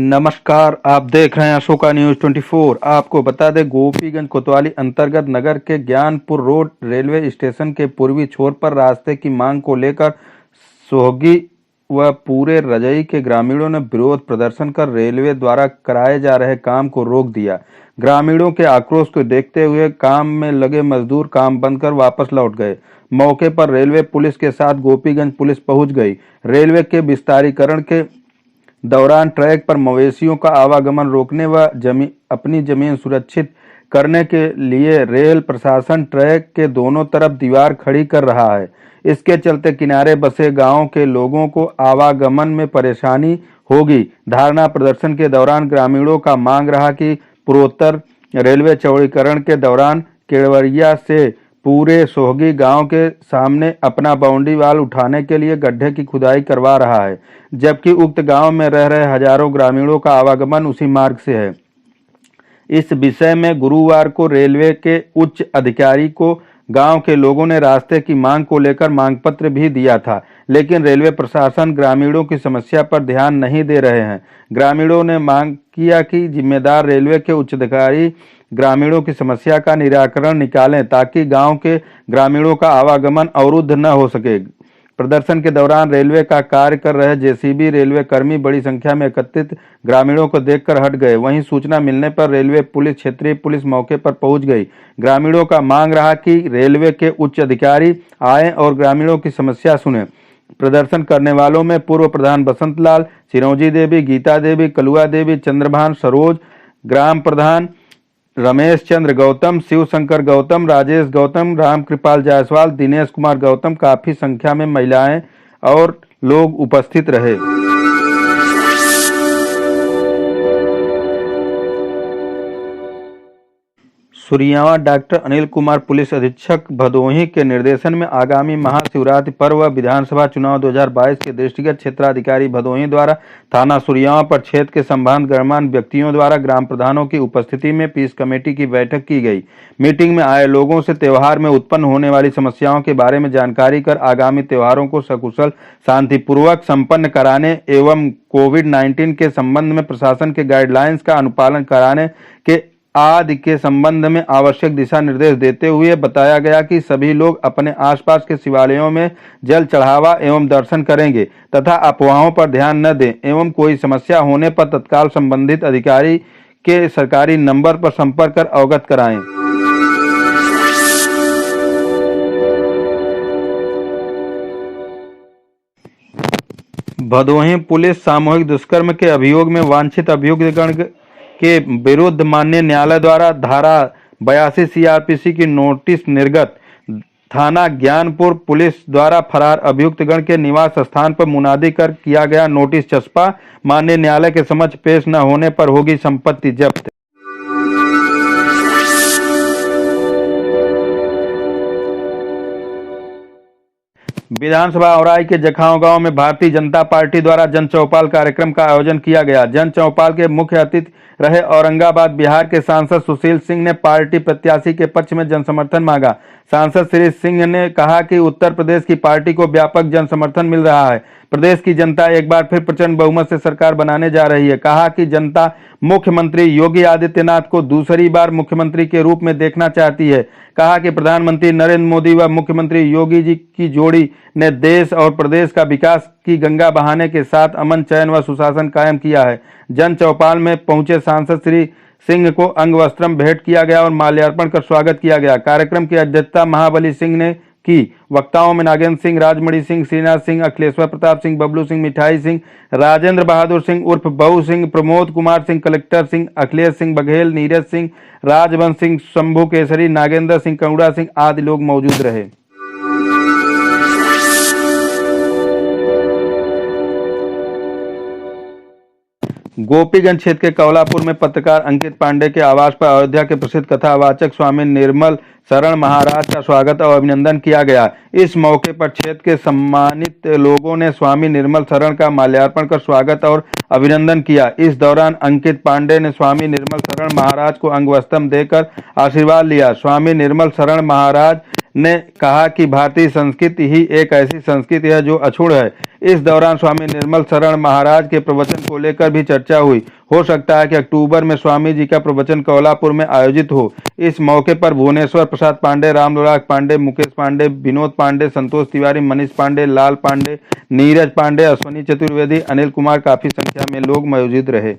नमस्कार, आप देख रहे हैं अशोका न्यूज 24। आपको बता दें, गोपीगंज कोतवाली अंतर्गत नगर के ज्ञानपुर रोड रेलवे स्टेशन के पूर्वी छोर पर रास्ते की मांग को लेकर सोहगी व पूरे रजई के ग्रामीणों ने विरोध प्रदर्शन कर रेलवे द्वारा कराए जा रहे काम को रोक दिया। ग्रामीणों के आक्रोश को देखते हुए काम में लगे मजदूर काम बंद कर वापस लौट गए। मौके पर रेलवे पुलिस के साथ गोपीगंज पुलिस पहुंच गई। रेलवे के विस्तारीकरण के दौरान ट्रैक पर मवेशियों का आवागमन रोकने व अपनी जमीन सुरक्षित करने के लिए रेल प्रशासन ट्रैक के दोनों तरफ दीवार खड़ी कर रहा है। इसके चलते किनारे बसे गांवों के लोगों को आवागमन में परेशानी होगी। धारणा प्रदर्शन के दौरान ग्रामीणों का मांग रहा कि पूर्वोत्तर रेलवे चौड़ीकरण के दौरान केवड़िया से पूरे सोहगी गांव के सामने अपना बाउंड्री वाल उठाने के लिए गड्ढे की खुदाई करवा रहा है, जबकि उक्त गांव में रह रहे हजारों ग्रामीणों का आवागमन उसी मार्ग से है। इस विषय में गुरुवार को रेलवे के उच्च अधिकारी को गांव के लोगों ने रास्ते की मांग को लेकर मांग पत्र भी दिया था, लेकिन रेलवे प्रशासन ग्रामीणों की समस्या पर ध्यान नहीं दे रहे हैं। ग्रामीणों ने मांग किया कि जिम्मेदार रेलवे के उच्च अधिकारी ग्रामीणों की समस्या का निराकरण निकालें ताकि गांव के ग्रामीणों का आवागमन अवरुद्ध न हो सके। प्रदर्शन के दौरान रेलवे का कार्य कर रहे जेसीबी रेलवे कर्मी बड़ी संख्या में एकत्रित ग्रामीणों को देखकर हट गए। वहीं सूचना मिलने पर रेलवे पुलिस क्षेत्रीय पुलिस मौके पर पहुंच गई। ग्रामीणों का मांग रहा कि रेलवे के उच्च अधिकारी आए और ग्रामीणों की समस्या सुने। प्रदर्शन करने वालों में पूर्व प्रधान बसंत लाल, चिरौंजी देवी, गीता देवी, कलुआ देवी, चंद्रभान सरोज, ग्राम प्रधान रमेश चंद्र गौतम, शिव शंकर गौतम, राजेश गौतम, राम कृपाल जायसवाल, दिनेश कुमार गौतम, काफी संख्या में महिलाएं और लोग उपस्थित रहे। सुरियावा डॉक्टर अनिल कुमार पुलिस अधीक्षक भदोही के निर्देशन में आगामी महाशिवरात्रि पर्व व विधानसभा चुनाव 2022 के दृष्टिगत क्षेत्राधिकारी भदोही द्वारा थाना सुरियावा पर क्षेत्र के संभावित गणमान्य व्यक्तियों द्वारा ग्राम प्रधानों की उपस्थिति में पीस कमेटी की बैठक की गई। मीटिंग में आए लोगों से त्योहार में उत्पन्न होने वाली समस्याओं के बारे में जानकारी कर आगामी त्योहारों को सकुशल शांतिपूर्वक संपन्न कराने एवं कोविड-19 के संबंध में प्रशासन के गाइडलाइंस का अनुपालन कराने के आदि के संबंध में आवश्यक दिशा निर्देश देते हुए बताया गया कि सभी लोग अपने आसपास के शिवालयों में जल चढ़ावा एवं दर्शन करेंगे तथा अफवाहों पर ध्यान न दें एवं कोई समस्या होने पर तत्काल संबंधित अधिकारी के सरकारी नंबर पर संपर्क कर अवगत कराएं। भदोही पुलिस सामूहिक दुष्कर्म के अभियोग में वांछित अभियुक्तगण के विरुद्ध माननीय न्यायालय द्वारा धारा 82 सीआरपीसी की नोटिस निर्गत। थाना ज्ञानपुर पुलिस द्वारा फरार अभियुक्तगण के निवास स्थान पर मुनादी कर किया गया नोटिस चस्पा। माननीय न्यायालय के समक्ष पेश न होने पर होगी संपत्ति जब्त। विधानसभा औराई के जखांव गांव में भारतीय जनता पार्टी द्वारा जन चौपाल कार्यक्रम का आयोजन किया गया। जन चौपाल के मुख्य अतिथि रहे औरंगाबाद बिहार के सांसद सुशील सिंह ने पार्टी प्रत्याशी के पक्ष में जन समर्थन मांगा। सांसद श्री सिंह ने कहा कि उत्तर प्रदेश की पार्टी को व्यापक जन समर्थन मिल रहा है। प्रदेश की जनता एक बार फिर प्रचंड बहुमत से सरकार बनाने जा रही है। कहा कि जनता मुख्यमंत्री योगी आदित्यनाथ को दूसरी बार मुख्यमंत्री के रूप में देखना चाहती है। कहा कि प्रधानमंत्री नरेंद्र मोदी व मुख्यमंत्री योगी जी की जोड़ी ने देश और प्रदेश का विकास की गंगा बहाने के साथ अमन, चैन व सुशासन कायम किया है। जन चौपाल में पहुंचे सांसद श्री सिंह को अंग वस्त्रम भेंट किया गया और माल्यार्पण कर स्वागत किया गया। कार्यक्रम की अध्यक्षता महाबली सिंह ने की। वक्ताओं में नागेंद्र सिंह, राजमणि सिंह, श्रीनाथ सिंह, अखिलेश्वर प्रताप सिंह, बबलू सिंह, मिठाई सिंह, राजेंद्र बहादुर सिंह उर्फ बहू सिंह, प्रमोद कुमार सिंह, कलेक्टर सिंह, अखिलेश सिंह बघेल, नीरज सिंह, राजवंश सिंह, शंभू केसरी, नागेंद्र सिंह, करुणा सिंह आदि लोग मौजूद रहे। गोपीगंज क्षेत्र के कौलापुर में पत्रकार अंकित पांडे के आवास पर अयोध्या के प्रसिद्ध कथावाचक स्वामी निर्मल शरण महाराज का स्वागत और अभिनंदन किया गया। इस मौके पर क्षेत्र के सम्मानित लोगों ने स्वामी निर्मल शरण का माल्यार्पण कर स्वागत और अभिनंदन किया। इस दौरान अंकित पांडे ने स्वामी निर्मल शरण महाराज को अंगवस्त्रम देकर आशीर्वाद लिया। स्वामी निर्मल शरण महाराज ने कहा कि भारतीय संस्कृति ही एक ऐसी संस्कृति है जो अछूत है। इस दौरान स्वामी निर्मल शरण महाराज के प्रवचन को लेकर भी चर्चा हुई। हो सकता है कि अक्टूबर में स्वामी जी का प्रवचन कोल्हापुर में आयोजित हो। इस मौके पर भुवनेश्वर प्रसाद पांडे, रामलोला पांडे, मुकेश पांडे, विनोद पांडे, संतोष तिवारी, मनीष पांडे, लाल पांडे, नीरज पांडे, अश्वनी चतुर्वेदी, अनिल कुमार काफी संख्या में लोग मौजूद रहे।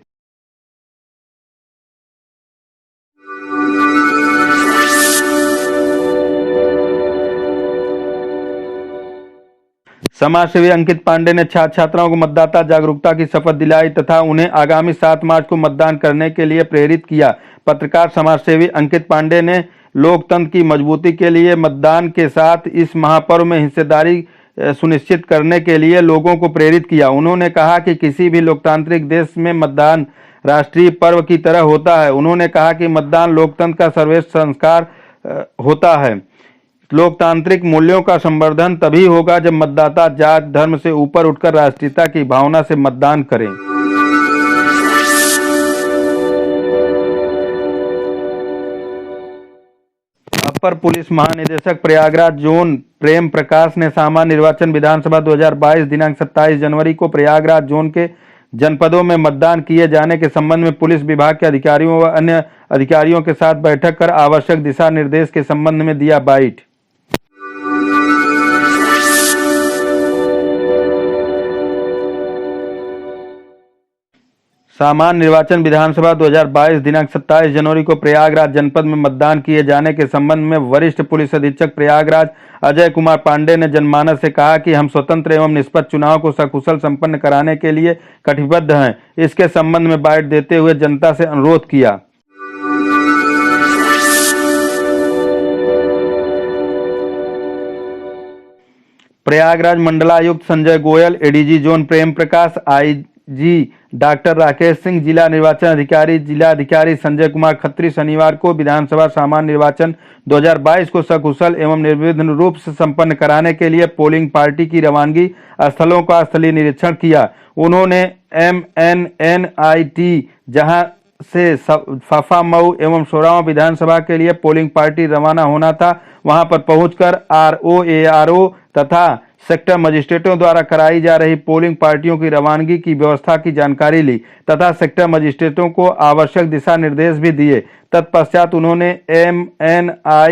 समाजसेवी अंकित पांडे ने छात्र छात्राओं को मतदाता जागरूकता की शपथ दिलाई तथा उन्हें आगामी 7 मार्च को मतदान करने के लिए प्रेरित किया। पत्रकार समाजसेवी अंकित पांडे ने लोकतंत्र की मजबूती के लिए मतदान के साथ इस महापर्व में हिस्सेदारी सुनिश्चित करने के लिए लोगों को प्रेरित किया। उन्होंने कहा कि किसी भी लोकतांत्रिक देश में मतदान राष्ट्रीय पर्व की तरह होता है। उन्होंने कहा कि मतदान लोकतंत्र का सर्वश्रेष्ठ संस्कार होता है। लोकतांत्रिक मूल्यों का संवर्धन तभी होगा जब मतदाता जात धर्म से ऊपर उठकर राष्ट्रीयता की भावना से मतदान करें। अपर पुलिस महानिदेशक प्रयागराज जोन प्रेम प्रकाश ने सामान्य निर्वाचन विधानसभा 2022 दिनांक 27 जनवरी को प्रयागराज जोन के जनपदों में मतदान किए जाने के संबंध में पुलिस विभाग के अधिकारियों व अन्य अधिकारियों के साथ बैठक कर आवश्यक दिशा निर्देश के संबंध में दिया बाइट। सामान्य निर्वाचन विधानसभा 2022 दिनांक 27 जनवरी को प्रयागराज जनपद में मतदान किए जाने के संबंध में वरिष्ठ पुलिस अधीक्षक प्रयागराज अजय कुमार पांडे ने जनमानस से कहा कि हम स्वतंत्र एवं निष्पक्ष चुनाव को सकुशल संपन्न कराने के लिए कटिबद्ध हैं। इसके संबंध में बाइट देते हुए जनता से अनुरोध किया। प्रयागराज मंडलायुक्त Sanjay Goyal, ADG zone Prem Prakash, IG doctor Rakesh Singh, जिला निर्वाचन अधिकारी जिलाधिकारी संजय कुमार खत्री शनिवार को विधानसभा सामान्य निर्वाचन 2022 को सकुशल एवं निर्विघ्न रूप से संपन्न कराने के लिए पोलिंग पार्टी की रवानगी स्थलों का स्थलीय निरीक्षण किया। उन्होंने MNNIT जहां से फाफा मऊ एवं सोराव विधानसभा के लिए पोलिंग पार्टी रवाना होना था, वहां पर पहुंचकर RO, ARO तथा सेक्टर मजिस्ट्रेटों द्वारा कराई जा रही पोलिंग पार्टियों की रवानगी की व्यवस्था की जानकारी ली तथा सेक्टर मजिस्ट्रेटों को आवश्यक दिशा निर्देश भी दिए। तत्पश्चात उन्होंने MNIRIPT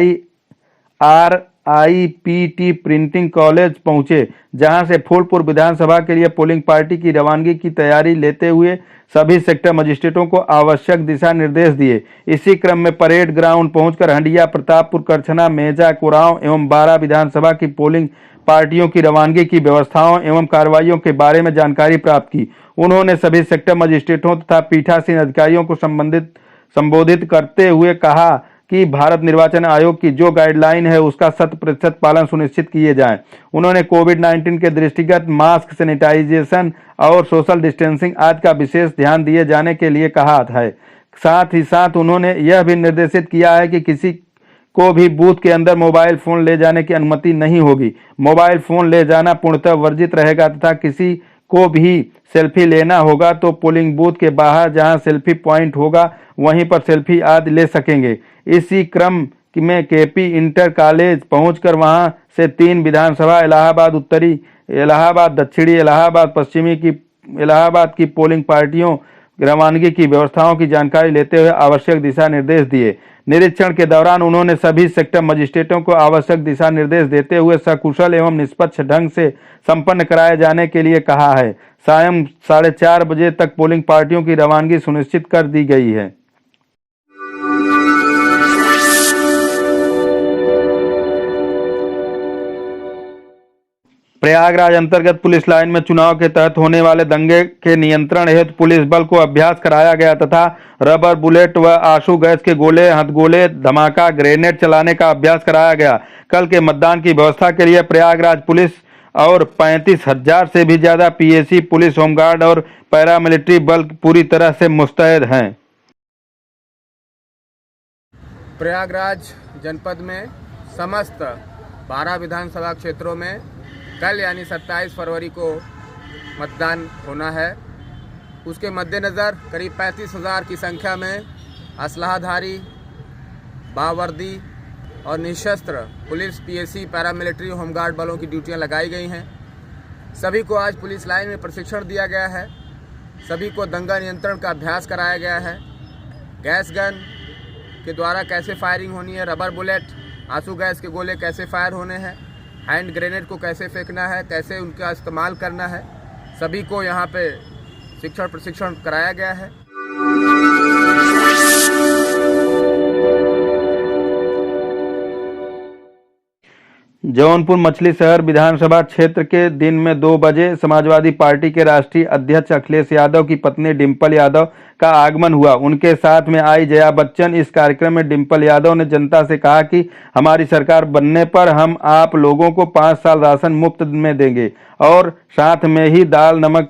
प्रिंटिंग कॉलेज पहुंचे, जहां से फूलपुर विधानसभा के लिए पोलिंग पार्टी की रवानगी की तैयारी लेते हुए सभी सेक्टर मजिस्ट्रेटों को आवश्यक दिशा निर्देश दिए। इसी क्रम में परेड ग्राउंड पहुंचकर हंडिया, प्रतापपुर, करछना, मेजा, कोरांव एवं 12 विधानसभा की पोलिंग पार्टियों की रवानगी की व्यवस्थाओं एवं कार्रवाइयों के बारे में जानकारी प्राप्त की। उन्होंने सभी सेक्टर मजिस्ट्रेटों तथा पीठासीन अधिकारियों को संबोधित करते हुए कहा कि भारत निर्वाचन आयोग की जो गाइडलाइन है उसका 100% पालन सुनिश्चित किए जाए। उन्होंने कोविड-19 के दृष्टिगत मास्क, सैनिटाइजेशन और सोशल डिस्टेंसिंग आदि का विशेष ध्यान दिए जाने के लिए कहा है। साथ ही साथ उन्होंने यह भी निर्देशित किया है कि किसी को भी बूथ के अंदर मोबाइल फोन ले जाने की अनुमति नहीं होगी। मोबाइल फोन ले जाना पूर्णतः वर्जित रहेगा तथा किसी को भी सेल्फी लेना होगा तो पोलिंग बूथ के बाहर जहां सेल्फी पॉइंट होगा वहीं पर सेल्फी आदि ले सकेंगे। इसी क्रम में केपी इंटर कॉलेज पहुंचकर वहां से 3 विधानसभा इलाहाबाद उत्तरी, इलाहाबाद दक्षिणी, इलाहाबाद पश्चिमी की इलाहाबाद की पोलिंग पार्टियों रवानगी की व्यवस्थाओं की जानकारी लेते हुए आवश्यक दिशा निर्देश दिए। निरीक्षण के दौरान उन्होंने सभी सेक्टर मजिस्ट्रेटों को आवश्यक दिशा निर्देश देते हुए सकुशल एवं निष्पक्ष ढंग से संपन्न कराए जाने के लिए कहा है। सायं 4:30 बजे तक पोलिंग पार्टियों की रवानगी सुनिश्चित कर दी गई है। प्रयागराज अंतर्गत पुलिस लाइन में चुनाव के तहत होने वाले दंगे के नियंत्रण हेतु पुलिस बल को अभ्यास कराया गया तथा रबर बुलेट व आंसू गैस के गोले, हथगोले, धमाका, ग्रेनेड चलाने का अभ्यास कराया गया। कल के मतदान की व्यवस्था के लिए प्रयागराज पुलिस और 35,000 से भी ज्यादा PAC पुलिस, होमगार्ड और पैरामिलिट्री बल पूरी तरह से मुस्तैद हैं। प्रयागराज जनपद में समस्त 12 विधानसभा क्षेत्रों में कल यानी 27 फरवरी को मतदान होना है। उसके मद्देनज़र करीब 35,000 की संख्या में असलहाधारी, बावर्दी और निशस्त्र पुलिस, पीएसी, पैरामिलिट्री, होमगार्ड बलों की ड्यूटियां लगाई गई हैं। सभी को आज पुलिस लाइन में प्रशिक्षण दिया गया है। सभी को दंगा नियंत्रण का अभ्यास कराया गया है। गैस गन के द्वारा कैसे फायरिंग होनी है, रबर बुलेट, आंसू गैस के गोले कैसे फायर होने हैं, हैंड ग्रेनेड को कैसे फेंकना है, कैसे उनका इस्तेमाल करना है, सभी को यहाँ पे प्रशिक्षण कराया गया है। जौनपुर मछली शहर विधानसभा क्षेत्र के दिन में 2 बजे समाजवादी पार्टी के राष्ट्रीय अध्यक्ष अखिलेश यादव की पत्नी डिंपल यादव का आगमन हुआ। उनके साथ में आई जया बच्चन। इस कार्यक्रम में डिंपल यादव ने जनता से कहा कि हमारी सरकार बनने पर हम आप लोगों को 5 साल राशन मुफ्त में देंगे और साथ में ही दाल, नमक,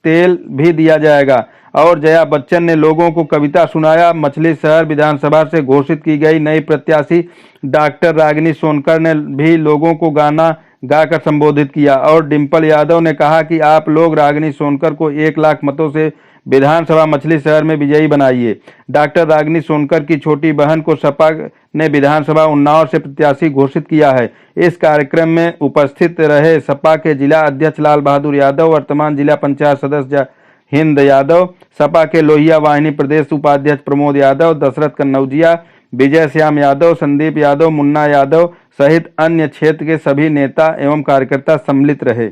तेल भी दिया जाएगा। और जया बच्चन ने लोगों को कविता सुनाया। मछली शहर विधानसभा से घोषित की गई नई प्रत्याशी डॉक्टर रागिनी सोनकर ने भी लोगों को गाना गाकर संबोधित किया और डिंपल यादव ने कहा कि आप लोग रागिनी सोनकर को 1 लाख मतों से विधानसभा मछली शहर में विजयी बनाइए। डॉक्टर रागिनी सोनकर की छोटी बहन को सपा ने विधानसभा उन्नाव से प्रत्याशी घोषित किया है। इस कार्यक्रम में उपस्थित रहे सपा के जिला अध्यक्ष लाल बहादुर यादव, वर्तमान जिला पंचायत सदस्य हिंद यादव, सपा के लोहिया वाहिनी प्रदेश उपाध्यक्ष प्रमोद यादव, दशरथ कन्नौजिया, विजय श्याम यादव, संदीप यादव, मुन्ना यादव सहित अन्य क्षेत्र के सभी नेता एवं कार्यकर्ता सम्मिलित रहे।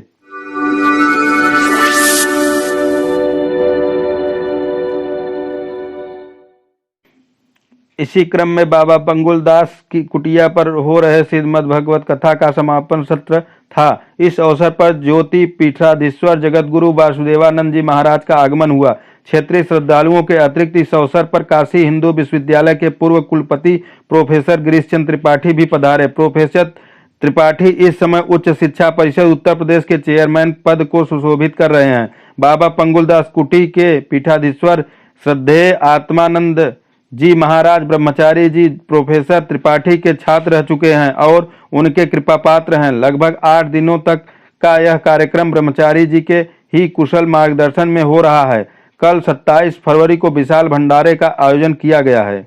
इसी क्रम में बाबा पंगुल दास की कुटिया पर हो रहे श्रीमद् भगवत कथा का समापन सत्र था। इस अवसर पर ज्योति पीठाधीश्वर जगतगुरु वासुदेवानंद जी महाराज का आगमन हुआ। क्षेत्रीय श्रद्धालुओं के अतिरिक्त इस अवसर पर काशी हिंदू विश्वविद्यालय के पूर्व कुलपति प्रोफेसर गिरीश चंद्र त्रिपाठी भी पधारे। प्रोफेसर त्रिपाठी इस समय उच्च शिक्षा परिषद उत्तर प्रदेश के चेयरमैन पद को सुशोभित कर रहे हैं। बाबा पंगुल दास कुटी के पीठाधीश्वर श्रद्धेय आत्मानंद जी महाराज ब्रह्मचारी जी प्रोफेसर त्रिपाठी के छात्र रह चुके हैं और उनके कृपा पात्र हैं। लगभग 8 दिनों तक का यह कार्यक्रम ब्रह्मचारी जी के ही कुशल मार्गदर्शन में हो रहा है। कल 27 फरवरी को विशाल भंडारे का आयोजन किया गया है।